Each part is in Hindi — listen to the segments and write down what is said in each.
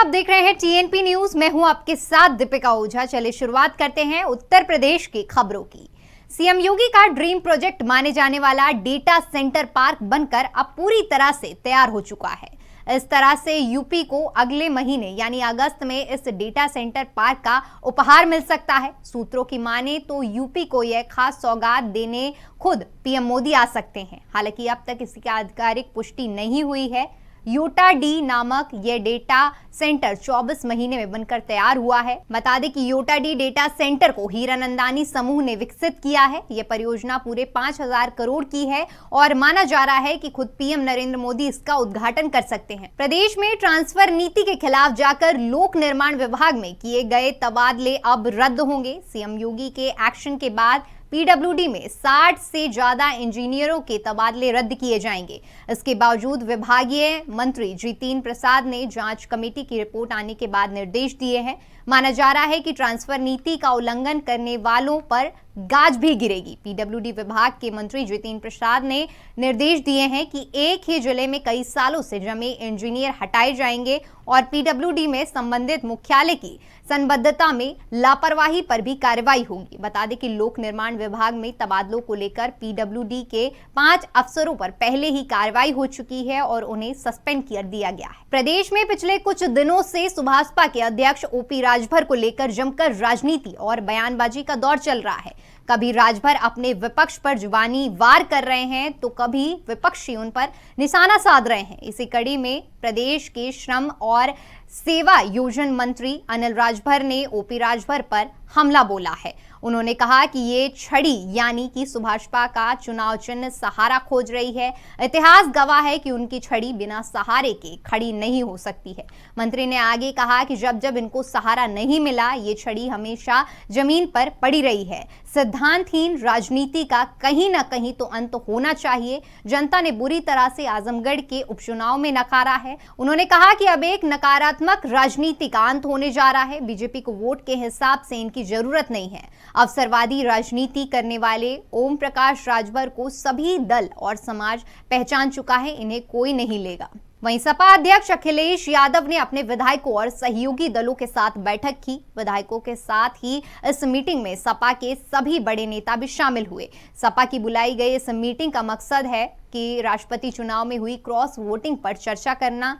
आप देख रहे हैं टीएनपी न्यूज। मैं हूं आपके साथ दीपिका ओझा। चलिए शुरुआत करते हैं उत्तर प्रदेश की खबरों की। सीएम योगी का ड्रीम प्रोजेक्ट माने जाने वाला डेटा सेंटर पार्क बनकर अब पूरी तरह से तैयार हो चुका है। इस तरह से यूपी को अगले महीने यानी अगस्त में इस डेटा सेंटर पार्क का उपहार मिल सकता है। सूत्रों की माने तो यूपी को यह खास सौगात देने खुद पीएम मोदी आ सकते हैं। हालांकि अब तक इसकी आधिकारिक पुष्टि नहीं हुई है। योटा डी नामक यह डेटा सेंटर 24 महीने में बनकर तैयार हुआ है। बता दें कि योटा डी डेटा सेंटर को हीरानंदानी समूह ने विकसित किया है। यह परियोजना पूरे 5000 करोड़ की है और माना जा रहा है कि खुद पीएम नरेंद्र मोदी इसका उद्घाटन कर सकते हैं। प्रदेश में ट्रांसफर नीति के खिलाफ जाकर लोक निर्माण विभाग में किए गए तबादले अब रद्द होंगे। सीएम योगी के एक्शन के बाद पीडब्ल्यूडी में 60 से ज्यादा इंजीनियरों के तबादले रद्द किए जाएंगे। इसके बावजूद विभागीय मंत्री जितेंद्र प्रसाद ने जांच कमेटी की रिपोर्ट आने के बाद निर्देश दिए हैं। माना जा रहा है कि ट्रांसफर नीति का उल्लंघन करने वालों पर गाज भी गिरेगी। पीडब्ल्यूडी विभाग के मंत्री जितेंद्र प्रसाद ने निर्देश दिए हैं कि एक ही जिले में कई सालों से जमे इंजीनियर हटाए जाएंगे और पीडब्ल्यूडी में संबंधित मुख्यालय की संबद्धता में लापरवाही पर भी कार्रवाई होगी। बता दें कि लोक निर्माण विभाग में तबादलों को लेकर पीडब्ल्यूडी के 5 अफसरों पर पहले ही कार्रवाई हो चुकी है और उन्हें सस्पेंड कर दिया गया है। प्रदेश में पिछले कुछ दिनों से सुभाषपा के अध्यक्ष ओपी राजभर को लेकर जमकर राजनीति और बयानबाजी का दौर चल रहा है। कभी राजभर अपने विपक्ष पर जुबानी वार कर रहे हैं तो कभी विपक्षी उन पर निशाना साध रहे हैं। इसी कड़ी में प्रदेश के श्रम और सेवा योजन मंत्री अनिल राजभर ने ओपी राजभर पर हमला बोला है। उन्होंने कहा कि ये छड़ी यानी कि सुभाषपा का चुनाव चिन्ह सहारा खोज रही है। इतिहास गवाह है कि उनकी छड़ी बिना सहारे के खड़ी नहीं हो सकती है। मंत्री ने आगे कहा कि जब जब इनको सहारा नहीं मिला, ये छड़ी हमेशा जमीन पर पड़ी रही है। सिद्धांतहीन राजनीति का कहीं ना कहीं तो अंत होना चाहिए। जनता ने बुरी तरह से आजमगढ़ के उपचुनाव में नकारा है। उन्होंने कहा कि अब एक नकारात्मक राजनीति का अंत होने जा रहा है। बीजेपी को वोट के हिसाब से इनकी जरूरत नहीं है। अवसरवादी राजनीति करने वाले ओम प्रकाश राजभर को सभी दल और समाज पहचान चुका है। इन्हें कोई नहीं लेगा। वहीं सपा अध्यक्ष अखिलेश यादव ने अपने विधायकों और सहयोगी दलों के साथ बैठक की। विधायकों के साथ ही इस मीटिंग में सपा के सभी बड़े नेता भी शामिल हुए। सपा की बुलाई गई इस मीटिंग का मकसद है कि राष्ट्रपति चुनाव में हुई क्रॉस वोटिंग पर चर्चा करना,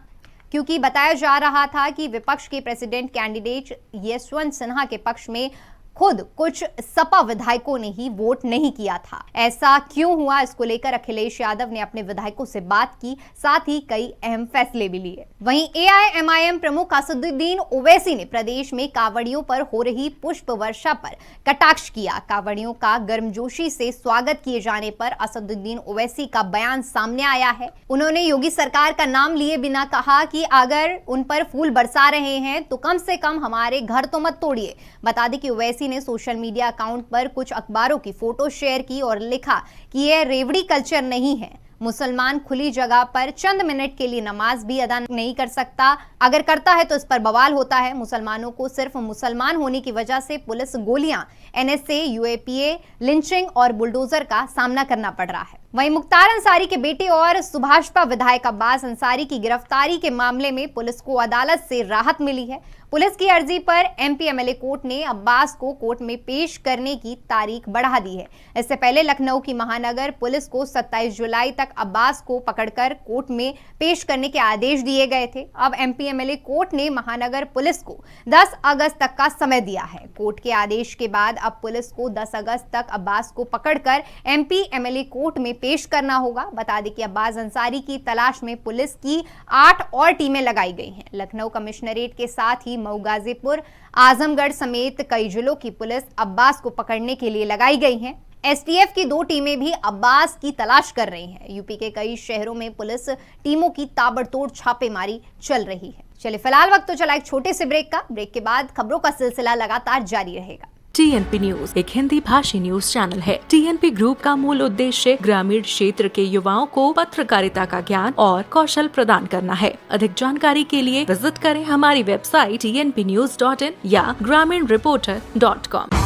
क्योंकि बताया जा रहा था कि विपक्ष के प्रेसिडेंट कैंडिडेट यशवंत सिन्हा के पक्ष में खुद कुछ सपा विधायकों ने ही वोट नहीं किया था। ऐसा क्यों हुआ, इसको लेकर अखिलेश यादव ने अपने विधायकों से बात की, साथ ही कई अहम फैसले भी लिए। वहीं एआईएमआईएम प्रमुख असदुद्दीन ओवैसी ने प्रदेश में कांवड़ियों पर हो रही पुष्प वर्षा पर कटाक्ष किया। कांवड़ियों का गर्मजोशी से स्वागत किए जाने पर असदुद्दीन ओवैसी का बयान सामने आया है। उन्होंने योगी सरकार का नाम लिए बिना कहा कि अगर उन पर फूल बरसा रहे हैं तो कम से कम हमारे घर तो मत तोड़िए। बता दें कि ओवैसी ने सोशल मीडिया अकाउंट पर कुछ अखबारों की फोटो शेयर की और लिखा कि यह रेवड़ी कल्चर नहीं है। मुसलमान खुली जगह पर चंद मिनट के लिए नमाज भी अदा नहीं कर सकता, अगर करता है तो इस पर बवाल होता है। मुसलमानों को सिर्फ मुसलमान होने की वजह से पुलिस गोलियां, एनएसए, यूएपीए, लिंचिंग और बुलडोजर का सामना करना पड़ रहा है। वहीं मुख्तार अंसारी के बेटे और सुभाषपा विधायक अब्बास अंसारी की गिरफ्तारी के मामले में पुलिस को अदालत से राहत मिली है। पुलिस की अर्जी पर एमपी एमएलए कोर्ट ने अब्बास को कोर्ट में पेश करने की तारीख बढ़ा दी है। इससे पहले लखनऊ की महानगर पुलिस को 27 जुलाई तक अब्बास को पकड़कर कोर्ट में पेश करने के आदेश दिए गए थे। अब एमपी एमएलए कोर्ट ने महानगर पुलिस को 10 अगस्त तक का समय दिया है। कोर्ट के आदेश के बाद अब पुलिस को 10 अगस्त तक अब्बास को पकड़कर एमपी एमएलए कोर्ट में पेश करना होगा। बता दें कि अब्बास अंसारी की तलाश में पुलिस की 8 और टीमें लगाई गई हैं। लखनऊ कमिश्नरेट के साथ ही मऊ, गाजीपुर, आजमगढ़ समेत कई जिलों की पुलिस अब्बास को पकड़ने के लिए लगाई गई हैं। एसटीएफ की 2 टीमें भी अब्बास की तलाश कर रही हैं। यूपी के कई शहरों में पुलिस टीमों की ताबड़तोड़ छापेमारी चल रही है। चलिए फिलहाल वक्त तो चला एक छोटे से ब्रेक का। ब्रेक के बाद खबरों का सिलसिला लगातार जारी रहेगा। टीएनपी न्यूज एक हिंदी भाषी न्यूज चैनल है। टीएनपी ग्रुप का मूल उद्देश्य ग्रामीण क्षेत्र के युवाओं को पत्रकारिता का ज्ञान और कौशल प्रदान करना है। अधिक जानकारी के लिए विजिट करें हमारी वेबसाइट tnpnews.in या graminreporter.com।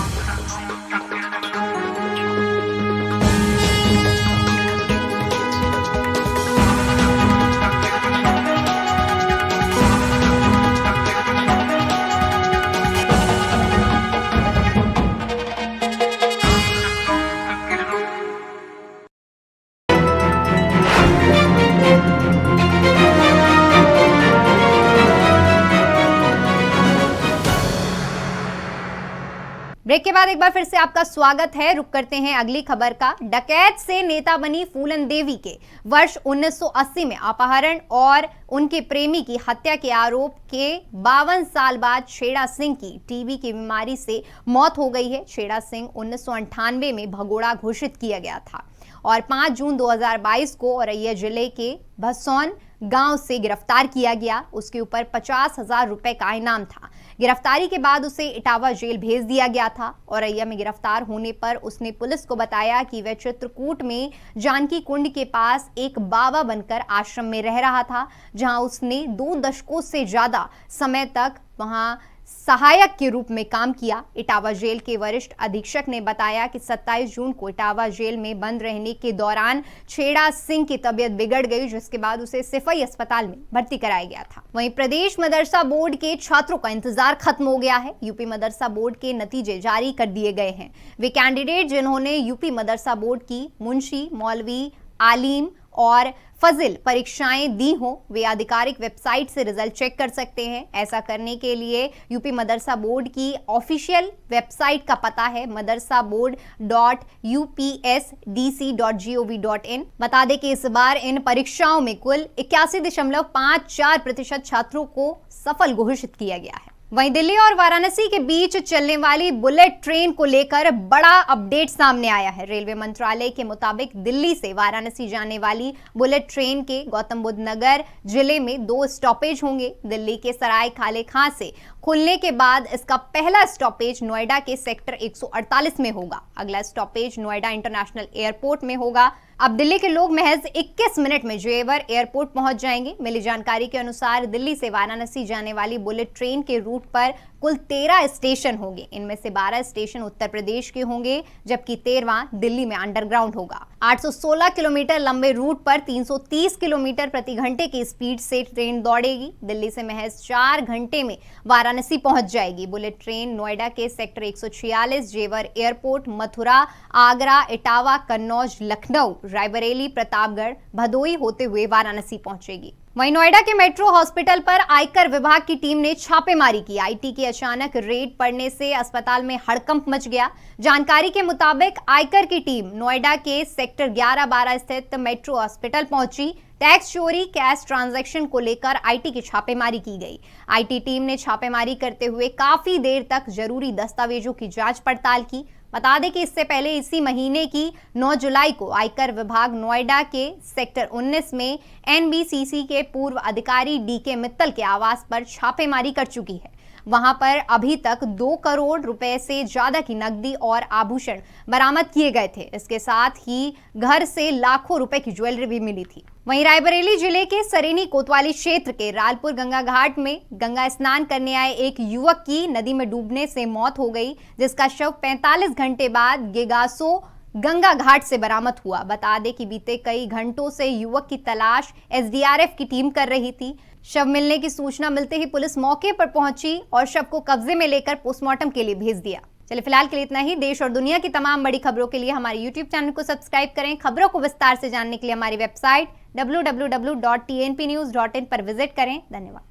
बाद एक बार फिर से आपका स्वागत है। रुक करते हैं अगली खबर का। डकैत से नेता बनी फूलन देवी के वर्ष 1980 में अपहरण और उनके प्रेमी की हत्या के आरोप के 52 साल बाद छेड़ा सिंह की टीबी की बीमारी से मौत हो गई है। छेड़ा सिंह 1998 में भगोड़ा घोषित किया गया था और 5 जून 2022 को औरैया जिले के भसौन गांव से गिरफ्तार किया गया। उसके ऊपर 50,000 रुपए का इनाम था। गिरफ्तारी के बाद उसे इटावा जेल भेज दिया गया था। औरैया में गिरफ्तार होने पर उसने पुलिस को बताया कि वह चित्रकूट में जानकी कुंड के पास एक बाबा बनकर आश्रम में रह रहा था, जहां उसने 2 दशकों से ज्यादा समय तक वहां सहायक के रूप में काम किया। इटावा जेल के वरिष्ठ अधीक्षक ने बताया कि 27 जून को इटावा जेल में बंद रहने के दौरान छेड़ा सिंह की तबीयत बिगड़ गई, जिसके बाद उसे सिफई अस्पताल में भर्ती कराया गया था। वहीं प्रदेश मदरसा बोर्ड के छात्रों का इंतजार खत्म हो गया है। यूपी मदरसा बोर्ड के नतीजे जारी कर दिए गए हैं। वे कैंडिडेट जिन्होंने यूपी मदरसा बोर्ड की मुंशी, मौलवी, आलिम और फजिल परीक्षाएं दी हो, वे आधिकारिक वेबसाइट से रिजल्ट चेक कर सकते हैं। ऐसा करने के लिए यूपी मदरसा बोर्ड की ऑफिशियल वेबसाइट का पता है madarsaboard.upsdc.gov.in। बता दें कि इस बार इन परीक्षाओं में कुल 81.54% छात्रों को सफल घोषित किया गया है। वहीं दिल्ली और वाराणसी के बीच चलने वाली बुलेट ट्रेन को लेकर बड़ा अपडेट सामने आया है। रेलवे मंत्रालय के मुताबिक दिल्ली से वाराणसी जाने वाली बुलेट ट्रेन के गौतम बुद्ध नगर जिले में 2 स्टॉपेज होंगे। दिल्ली के सराय खाले खां से खुलने के बाद इसका पहला स्टॉपेज नोएडा के सेक्टर 148 में होगा। अगला स्टॉपेज नोएडा इंटरनेशनल एयरपोर्ट में होगा। अब दिल्ली के लोग महज 21 मिनट में जेवर एयरपोर्ट पहुंच जाएंगे। मिली जानकारी के अनुसार दिल्ली से वाराणसी जाने वाली बुलेट ट्रेन के रूट पर कुल 13 स्टेशन होंगे। इनमें से 12 स्टेशन उत्तर प्रदेश के होंगे, जबकि 13वां दिल्ली में अंडरग्राउंड होगा। 816 किलोमीटर लंबे रूट पर 330 किलोमीटर प्रति घंटे की स्पीड से ट्रेन दौड़ेगी। दिल्ली से महज 4 घंटे में वाराणसी पहुंच जाएगी। बुलेट ट्रेन नोएडा के सेक्टर 146, जेवर एयरपोर्ट, मथुरा, आगरा, इटावा, कन्नौज, लखनऊ, रायबरेली, प्रतापगढ़, भदोई होते हुए वाराणसी पहुंचेगी। वहीं नोएडा के मेट्रो हॉस्पिटल पर आयकर विभाग की टीम ने छापेमारी की। आईटी की अचानक रेड पड़ने से अस्पताल में हड़कंप मच गया। जानकारी के मुताबिक आयकर की टीम नोएडा के सेक्टर 11-12 स्थित मेट्रो हॉस्पिटल पहुंची। टैक्स चोरी, कैश ट्रांजैक्शन को लेकर आईटी की छापेमारी की गई। आईटी टीम ने छापेमारी करते हुए काफी देर तक जरूरी दस्तावेजों की जांच पड़ताल की। बता दें कि इससे पहले इसी महीने की 9 जुलाई को आयकर विभाग नोएडा के सेक्टर 19 में एनबीसीसी के पूर्व अधिकारी डीके मित्तल के आवास पर छापेमारी कर चुकी है। वहां पर अभी तक 2 करोड़ रुपए से ज्यादा की नकदी और आभूषण बरामद किए गए थे। इसके साथ ही घर से लाखों रुपए की ज्वेलरी भी मिली थी। वहीं रायबरेली जिले के सरेनी कोतवाली क्षेत्र के रालपुर गंगा घाट में गंगा स्नान करने आए एक युवक की नदी में डूबने से मौत हो गई, जिसका शव 45 घंटे बाद गेगासो गंगा घाट से बरामद हुआ। बता दें कि बीते कई घंटों से युवक की तलाश एसडीआरएफ की टीम कर रही थी। शव मिलने की सूचना मिलते ही पुलिस मौके पर पहुंची और शव को कब्जे में लेकर पोस्टमार्टम के लिए भेज दिया। चलिए फिलहाल के लिए इतना ही। देश और दुनिया की तमाम बड़ी खबरों के लिए हमारे YouTube चैनल को सब्सक्राइब करें। खबरों को विस्तार से जानने के लिए हमारी वेबसाइट www.tnpnews.in पर विजिट करें। धन्यवाद।